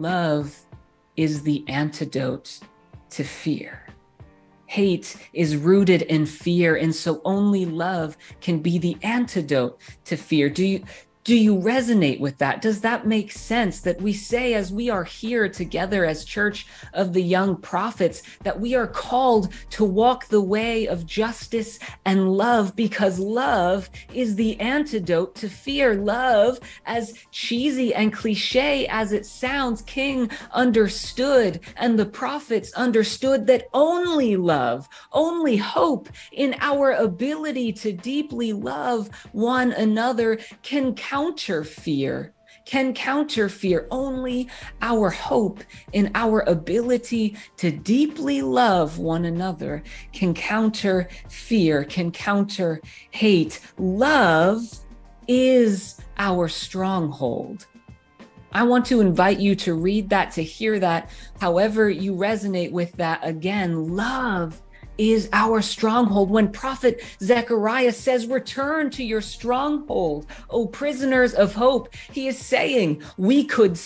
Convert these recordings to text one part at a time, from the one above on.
Love is the antidote to fear. Hate is rooted in fear, and so only love can be the antidote to fear. Do you resonate with that? Does that make sense that we say, as we are here together as Church of the Young Prophets, that we are called to walk the way of justice and love, because love is the antidote to fear? Love, as cheesy and cliche as it sounds, King understood and the prophets understood that only love, only hope in our ability to deeply love one another can counter fear. Only our hope in our ability to deeply love one another can counter fear, can counter hate. Love is our stronghold. I want to invite you to read that, to hear that, however you resonate with that. Again, love is our stronghold. When prophet Zechariah says, return to your stronghold, O prisoners of hope, he is saying, we could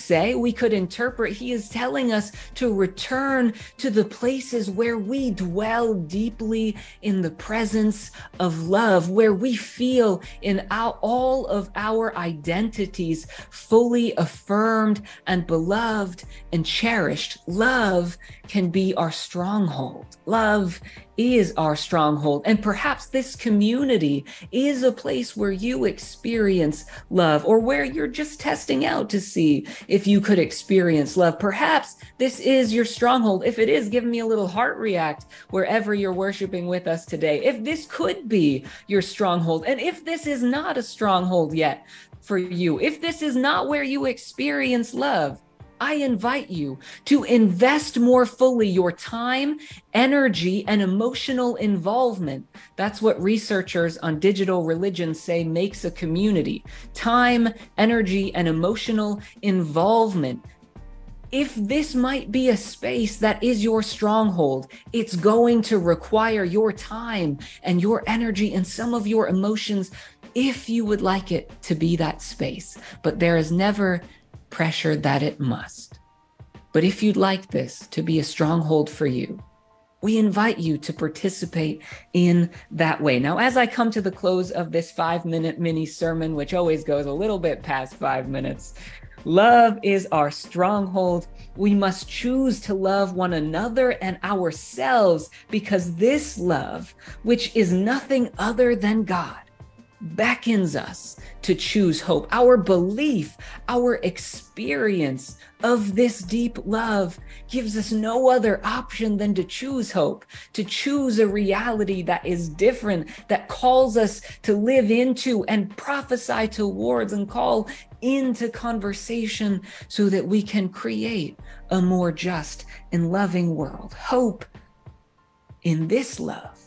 interpret, he is telling us to return to the places where we dwell deeply in the presence of love, where we feel in all of our identities fully affirmed and beloved and cherished. Love can be our stronghold. Love is our stronghold. And perhaps this community is a place where you experience love, or where you're just testing out to see if you could experience love. Perhaps this is your stronghold. If it is, give me a little heart react wherever you're worshiping with us today. If this could be your stronghold, and if this is not a stronghold yet for you, if this is not where you experience love, I invite you to invest more fully your time, energy, and emotional involvement. That's what researchers on digital religion say makes a community. Time, energy, and emotional involvement. If this might be a space that is your stronghold, it's going to require your time and your energy and some of your emotions if you would like it to be that space. But there is never pressure that it must. But if you'd like this to be a stronghold for you, we invite you to participate in that way. Now, as I come to the close of this 5-minute mini sermon, which always goes a little bit past 5 minutes, love is our stronghold. We must choose to love one another and ourselves, because this love, which is nothing other than God, beckons us to choose hope. Our belief, our experience of this deep love gives us no other option than to choose hope, to choose a reality that is different, that calls us to live into and prophesy towards and call into conversation so that we can create a more just and loving world. Hope in this love.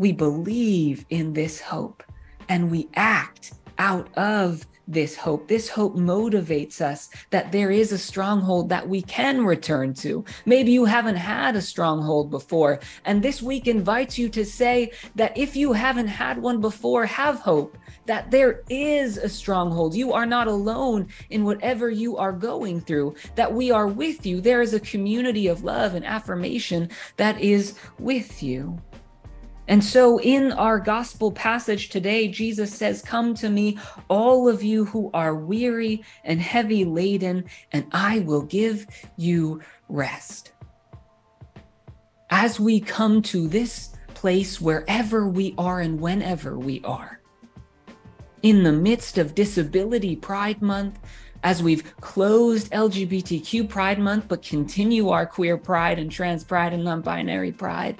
We believe in this hope and we act out of this hope. This hope motivates us that there is a stronghold that we can return to. Maybe you haven't had a stronghold before, and this week invites you to say that if you haven't had one before, have hope that there is a stronghold. You are not alone in whatever you are going through, that we are with you. There is a community of love and affirmation that is with you. And so in our gospel passage today, Jesus says, come to me, all of you who are weary and heavy laden, and I will give you rest. As we come to this place, wherever we are and whenever we are, in the midst of Disability Pride Month, as we've closed LGBTQ Pride Month, but continue our queer pride and trans pride and non-binary pride,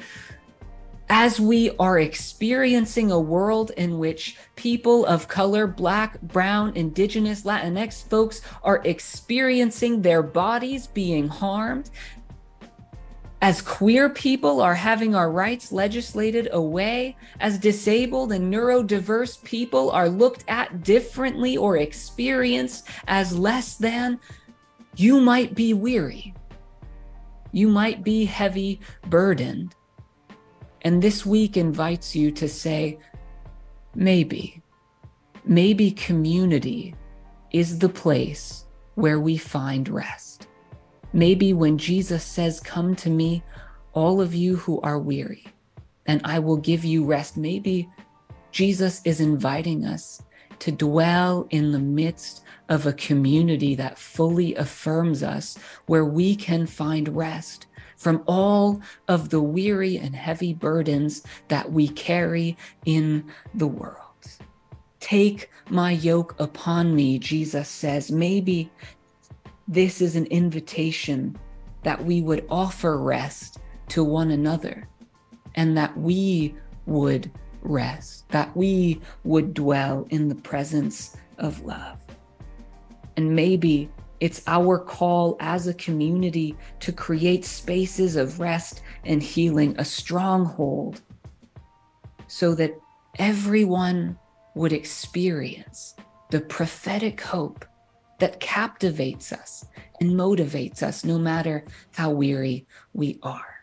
as we are experiencing a world in which people of color, Black, Brown, Indigenous, Latinx folks are experiencing their bodies being harmed, as queer people are having our rights legislated away, as disabled and neurodiverse people are looked at differently or experienced as less than, you might be weary. You might be heavy burdened. And this week invites you to say, maybe community is the place where we find rest. Maybe when Jesus says, "Come to me, all of you who are weary, and I will give you rest," maybe Jesus is inviting us to dwell in the midst of a community that fully affirms us, where we can find rest from all of the weary and heavy burdens that we carry in the world. Take my yoke upon me, Jesus says. Maybe this is an invitation that we would offer rest to one another, and that we would rest, that we would dwell in the presence of love. And maybe it's our call as a community to create spaces of rest and healing, a stronghold, so that everyone would experience the prophetic hope that captivates us and motivates us no matter how weary we are.